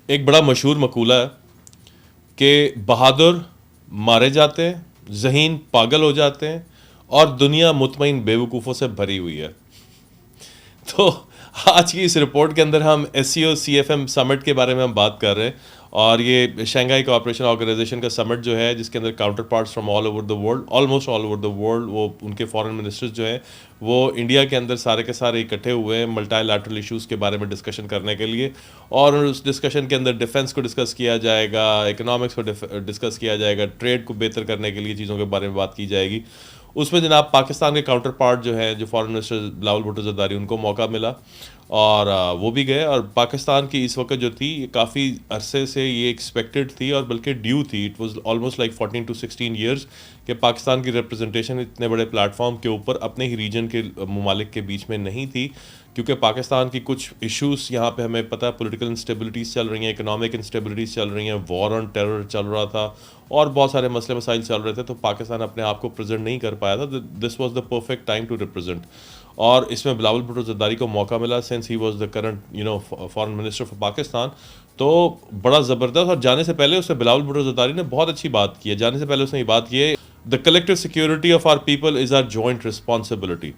एक बड़ा मशहूर मकूला है कि बहादुर मारे जाते हैं, ज़हीन पागल हो जाते हैं और दुनिया मुतमईन बेवकूफ़ों से भरी हुई है। तो आज की इस रिपोर्ट के अंदर हम SCO CFM समिट के बारे में हम बात कर रहे हैं और ये शंघाई कोऑपरेशन ऑर्गेनाइजेशन का समिट जो है जिसके अंदर counter parts from all over the world, almost all over the world, वो उनके फॉरेन मिनिस्टर्स जो हैं वो इंडिया के अंदर सारे के सारे इकट्ठे हुए हैं मल्टीलैटरल इश्यूज़ के बारे में डिस्कशन करने के लिए। और उस डिस्कशन के अंदर डिफेंस को डिस्कस किया जाएगा, इकोनॉमिक्स को डिस्कस किया जाएगा, ट्रेड को बेहतर करने के लिए चीज़ों के बारे में बात की जाएगी। उसमें जनाब पाकिस्तान के काउंटर पार्ट जो है जो फॉरेन मिनिस्टर बिलावल भुट्टो ज़रदारी, उनको मौका मिला और वो भी गए। और पाकिस्तान की इस वक्त जो थी काफ़ी अरसे से ये एक्सपेक्टेड थी और बल्कि ड्यू थी। It was almost like 14 to 16 years कि पाकिस्तान की रिप्रेजेंटेशन इतने बड़े प्लेटफॉर्म के ऊपर अपने ही रीजन के ममालिक के बीच में नहीं थी, क्योंकि पाकिस्तान की कुछ इश्यूज़ यहाँ पे हमें पता है, पॉलिटिकल इंस्टेबिलिटीज़ चल रही हैं, इकोनॉमिक इंस्टेबिलिटीज़ चल रही हैं, वॉर ऑन टेरर चल रहा था और बहुत सारे मसले मसाइल चल रहे थे। तो पाकिस्तान अपने आप को प्रेजेंट नहीं कर पाया था। This was the perfect time to represent और इसमें बिलावल भुट्टो ज़रदारी को मौका मिला since he was the current foreign minister for Pakistan. तो बड़ा ज़बरदस्त। और जाने से पहले उसने बिलावल भुट्टो ज़रदारी ने बहुत अच्छी बात की है। जाने से पहले उसने ये बात की है, the collective security of our people is our joint responsibility.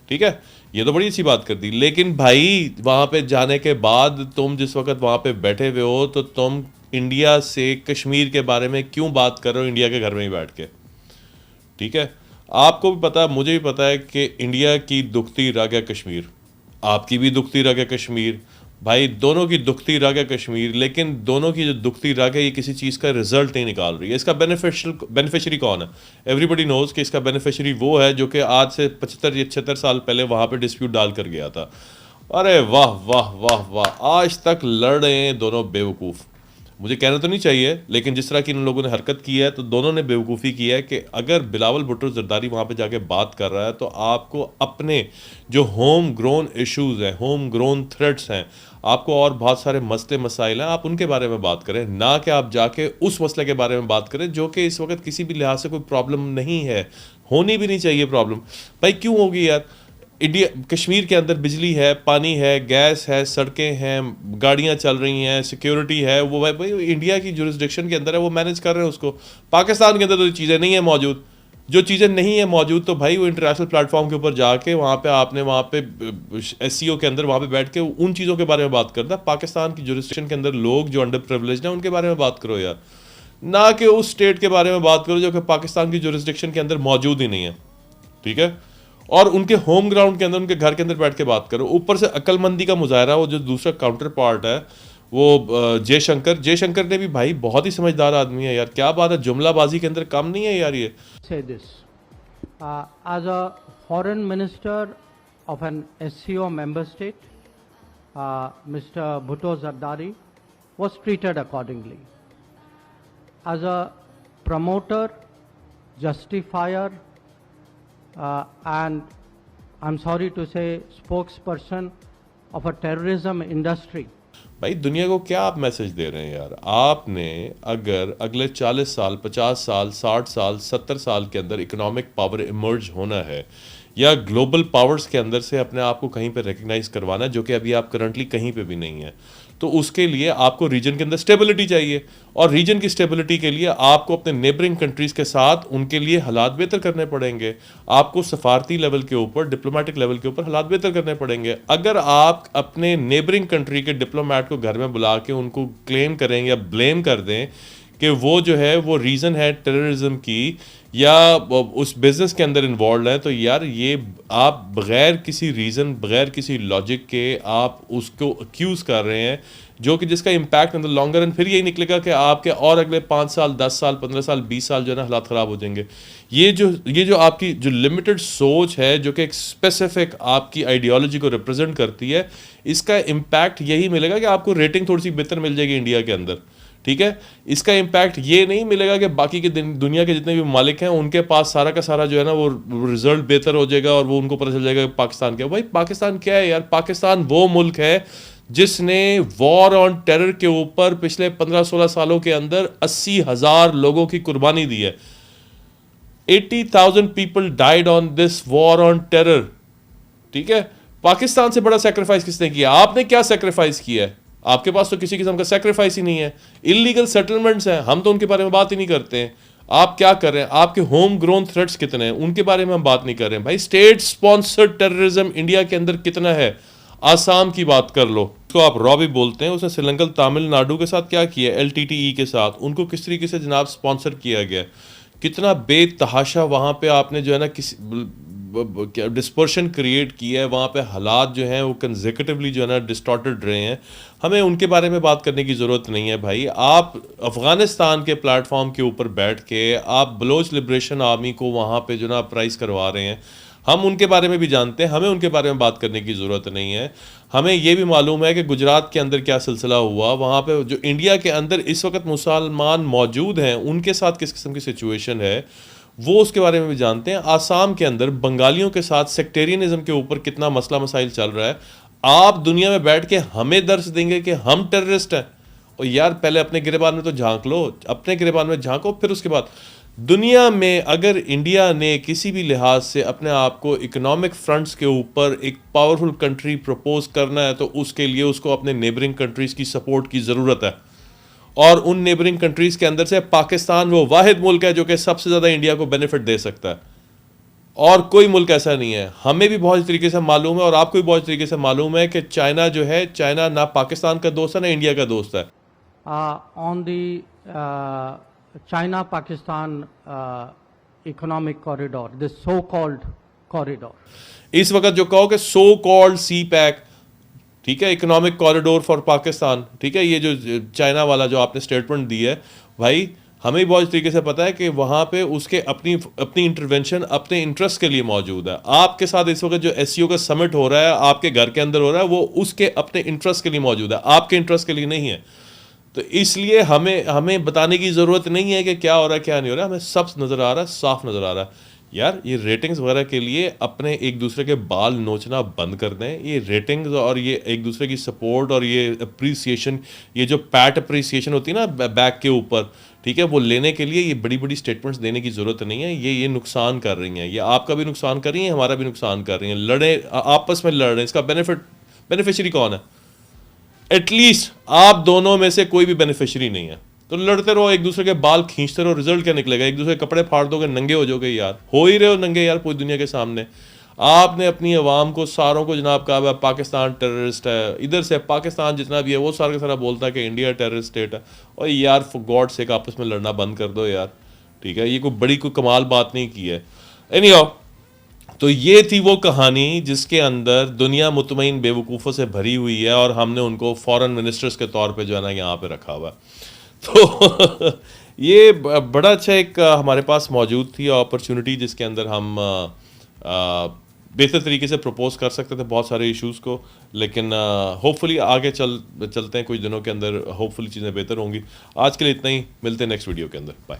ठीक है, ये तो बड़ी अच्छी बात कर दी। लेकिन भाई वहाँ पे जाने के बाद तुम जिस वक्त वहाँ पे बैठे हुए हो तो तुम इंडिया से कश्मीर के बारे में क्यों बात कर रहे हो इंडिया के घर में ही बैठ के? ठीक है, आपको भी पता है, मुझे भी पता है कि इंडिया की दुखती रग है कश्मीर, आपकी भी दुखती रग है कश्मीर, भाई दोनों की दुखती रग है कश्मीर। लेकिन दोनों की जो दुखती रग है ये किसी चीज़ का रिजल्ट नहीं निकाल रही है। इसका बेनिफिशरी कौन है? एवरीबडी नोज कि इसका बेनिफिशरी वो है जो कि आज से 75 या 76 साल पहले वहाँ पे डिस्प्यूट डाल कर गया था। अरे वाह वाह वाह वाह, आज तक लड़ रहे हैं दोनों बेवकूफ़। मुझे कहना तो नहीं चाहिए, लेकिन जिस तरह की इन लोगों ने हरकत की है तो दोनों ने बेवकूफ़ी की है कि अगर बिलावल भुट्टो ज़रदारी वहाँ पे जाके बात कर रहा है तो आपको अपने जो होम ग्रोन इश्यूज़ हैं, होम ग्रोन थ्रेट्स हैं, आपको और बहुत सारे मसले मसाइल हैं, आप उनके बारे में बात करें, ना कि आप जाके उस मसले के बारे में बात करें जो कि इस वक्त किसी भी लिहाज से कोई प्रॉब्लम नहीं है, होनी भी नहीं चाहिए प्रॉब्लम। भाई क्यों होगी यार? इंडिया कश्मीर के अंदर बिजली है, पानी है, गैस है, सड़कें हैं, गाड़ियां चल रही हैं, सिक्योरिटी है, वो भाई इंडिया की जुरिस्डिक्शन के अंदर है, वो मैनेज कर रहे हैं उसको। पाकिस्तान के अंदर तो चीज़ें नहीं है मौजूद। जो चीज़ें नहीं है मौजूद तो भाई वो इंटरनेशनल प्लेटफॉर्म के ऊपर जाके वहाँ पे आपने वहाँ पे SCO के अंदर वहाँ पे बैठ के उन चीज़ों के बारे में बात करना। पाकिस्तान की जुरिस्डिक्शन के अंदर लोग जो अंडर प्रिविलेज्ड हैं उनके बारे में बात करो यार, ना कि उस स्टेट के बारे में बात करो जो कि पाकिस्तान की जुरिस्डिक्शन के अंदर मौजूद ही नहीं है। ठीक है, और उनके होम ग्राउंड के अंदर, उनके घर के अंदर बैठ के बात करो। ऊपर से अक्लमंदी का मुजाहरा, वो जो दूसरा काउंटर पार्ट है वो जयशंकर ने भी भाई बहुत ही समझदार आदमी है यार। क्या बात है, जुमलाबाजी के अंदर कम नहीं है यार ये। Say this. As a foreign minister of an SCO member state, Mr. Bhutto Zardari was treated accordingly. As a promoter, justifier, and I'm sorry to say spokesperson of a terrorism industry, भाई दुनिया को क्या आप message दे रहे हैं यार? आपने अगर अगले 40 साल, 50 साल, 60 साल, 70 साल के अंदर इकोनॉमिक पावर इमर्ज होना है या ग्लोबल पावर्स के अंदर से अपने आप को कहीं पे रिकग्नाइज करवाना है, जो कि अभी आप करंटली कहीं पे भी नहीं है, तो उसके लिए आपको रीजन के अंदर स्टेबिलिटी चाहिए। और रीजन की स्टेबिलिटी के लिए आपको अपने नेबरिंग कंट्रीज़ के साथ उनके लिए हालात बेहतर करने पड़ेंगे। आपको सफारती लेवल के ऊपर, डिप्लोमेटिक लेवल के ऊपर हालात बेहतर करने पड़ेंगे। अगर आप अपने नेबरिंग कंट्री के डिप्लोमेट को घर में बुला के उनको क्लेम करें या ब्लेम कर दें कि वो जो है वो रीज़न है टेररिज्म की या उस बिज़नेस के अंदर इन्वॉल्व है, तो यार ये आप बग़ैर किसी रीज़न, बग़ैर किसी लॉजिक के आप उसको अक्यूज़ कर रहे हैं, जो कि जिसका impact in the longer run फिर यही निकलेगा कि आपके और अगले 5 साल, 10 साल, 15 साल, 20 साल जो है ना हालात ख़राब हो जाएंगे। ये जो आपकी जो लिमिटेड सोच है, जो कि एक स्पेसिफिक आपकी आइडियोलॉजी को रिप्रेजेंट करती है, इसका इम्पैक्ट यही मिलेगा कि आपको रेटिंग थोड़ी सी बेहतर मिल जाएगी इंडिया के अंदर। ठीक है, इसका इम्पैक्ट ये नहीं मिलेगा कि बाकी के दुनिया के जितने भी मालिक हैं उनके पास सारा का सारा जो है ना वो रिजल्ट बेहतर हो जाएगा और वो उनको पता चल जाएगा पाकिस्तान क्या। भाई पाकिस्तान क्या है यार? पाकिस्तान वो मुल्क है जिसने वॉर ऑन टेरर के ऊपर पिछले 15-16 सालों के अंदर 80,000 लोगों की कुर्बानी दी है। 80,000 people died on this war on terror. ठीक है, पाकिस्तान से बड़ा सेक्रीफाइस किसने किया? आपने क्या सेक्रीफाइस किया है? आपके पास तो किसी किस्म का सेक्रीफाइस ही नहीं है। इलीगल सेटलमेंट्स हैं, हम तो उनके बारे में बात ही नहीं करते हैं। आप क्या कर रहे हैं, आपके होम ग्रोन थ्रेट्स कितने हैं, उनके बारे में हम बात नहीं कर रहे हैं। भाई स्टेट स्पॉन्सर्ड टेररिज्म इंडिया के अंदर कितना है, आसाम की बात कर लो, तो आप रॉ भी बोलते हैं, उसने श्रीलंका तमिलनाडु के साथ क्या किया, LTTE के साथ, उनको किस तरीके से जनाब स्पॉन्सर किया गया, कितना बेतहाशा वहाँ पे आपने जो है ना किसी डिस्पर्शन क्रिएट किया है, वहाँ पे हालात जो हैं वो कंसेक्यूटिवली जो है ना डिस्टॉर्टेड रहे हैं। हमें उनके बारे में बात करने की ज़रूरत नहीं है भाई। आप अफ़गानिस्तान के प्लेटफॉर्म के ऊपर बैठ के आप बलोच लिबरेशन आर्मी को वहाँ पे जो ना प्राइस करवा रहे हैं, हम उनके बारे में भी जानते हैं, हमें उनके बारे में बात करने की ज़रूरत नहीं है। हमें ये भी मालूम है कि गुजरात के अंदर क्या सिलसिला हुआ, वहाँ पे जो इंडिया के अंदर इस वक्त मुसलमान मौजूद हैं उनके साथ किस किस्म की सिचुएशन है, वो उसके बारे में भी जानते हैं। आसाम के अंदर बंगालियों के साथ सेक्टेरियनिज्म के ऊपर कितना मसला मसाइल चल रहा है। आप दुनिया में बैठ के हमें दर्श देंगे कि हम टेररिस्ट हैं? और यार पहले अपने गिरेबान में तो झांक लो, अपने गिरेबान में झांको, फिर उसके बाद दुनिया में अगर इंडिया ने किसी भी लिहाज से अपने आप को इकोनॉमिक फ्रंट्स के ऊपर एक पावरफुल कंट्री प्रपोज करना है तो उसके लिए उसको अपने नेबरिंग कंट्रीज़ की सपोर्ट की ज़रूरत है। और उन नेबरिंग कंट्रीज़ के अंदर से पाकिस्तान वो वाहिद मुल्क है जो कि सबसे ज़्यादा इंडिया को बेनिफिट दे सकता है, और कोई मुल्क ऐसा नहीं है। हमें भी बहुत तरीके से मालूम है और आपको भी बहुत तरीके से मालूम है कि चाइना जो है, चाइना ना पाकिस्तान का दोस्त है ना इंडिया का दोस्त है। On the China-Pakistan economic corridor, this so-called corridor. इस वक्त जो कहो कि सो कॉल्ड सी पैक, ठीक है, इकोनॉमिक कॉरिडोर फॉर पाकिस्तान, ठीक है, ये जो चाइना वाला जो आपने स्टेटमेंट दी है भाई, हमें बहुत तरीके से पता है कि वहाँ पे उसके अपनी इंटरवेंशन अपने इंटरेस्ट के लिए मौजूद है। आपके साथ इस वक्त जो SCO का समिट हो रहा है, आपके घर के अंदर हो रहा है, वो उसके अपने इंटरेस्ट के लिए मौजूद है, आपके इंटरेस्ट के लिए नहीं है। तो इसलिए हमें बताने की ज़रूरत नहीं है कि क्या हो रहा है क्या नहीं हो रहा है, हमें सब नज़र आ रहा है, साफ नज़र आ रहा है। यार ये रेटिंग्स वगैरह के लिए अपने एक दूसरे के बाल नोचना बंद कर दें। ये रेटिंग्स और ये एक दूसरे की सपोर्ट और ये अप्रिसिएशन, ये जो पैट अप्रिसिएशन होती है ना बैक के ऊपर, ठीक है, वो लेने के लिए ये बड़ी बड़ी स्टेटमेंट्स देने की ज़रूरत नहीं है। ये नुकसान कर रही हैं, ये आपका भी नुकसान कर रही हैं, हमारा भी नुकसान कर रही हैं। लड़े आपस में लड़ रहे हैं, इसका बेनिफिशियरी कौन है? एटलीस्ट आप दोनों में से कोई भी बेनिफिशियरी नहीं है, तो लड़ते रहो, एक दूसरे के बाल खींचते रहो, रिजल्ट क्या निकलेगा? एक दूसरे के कपड़े फाड़ दोगे, नंगे हो जाओगे यार, हो ही रहे हो नंगे यार पूरी दुनिया के सामने। आपने अपनी आवाम को सारों को जनाब कहा पाकिस्तान टेररिस्ट है, इधर से पाकिस्तान जितना भी है वो सारा का सारा बोलता है कि इंडिया टेररिस्ट स्टेट है। और यार फॉर गॉड सेक आपस में लड़ना बंद कर दो यार, ठीक है, ये कोई कमाल बात नहीं की है। एनीहाउ, तो ये थी वो कहानी जिसके अंदर दुनिया मुतमईन बेवकूफ़ों से भरी हुई है और हमने उनको फॉरेन मिनिस्टर्स के तौर पे जो है ना यहाँ पे रखा हुआ है। तो ये बड़ा अच्छा एक हमारे पास मौजूद थी अपॉर्चुनिटी जिसके अंदर हम बेहतर तरीके से प्रपोज कर सकते थे बहुत सारे इश्यूज़ को, लेकिन होपफुली आगे चलते हैं कुछ दिनों के अंदर, होपफुली चीज़ें बेहतर होंगी। आज के लिए इतना ही, मिलते हैं नेक्स्ट वीडियो के अंदर, बाय।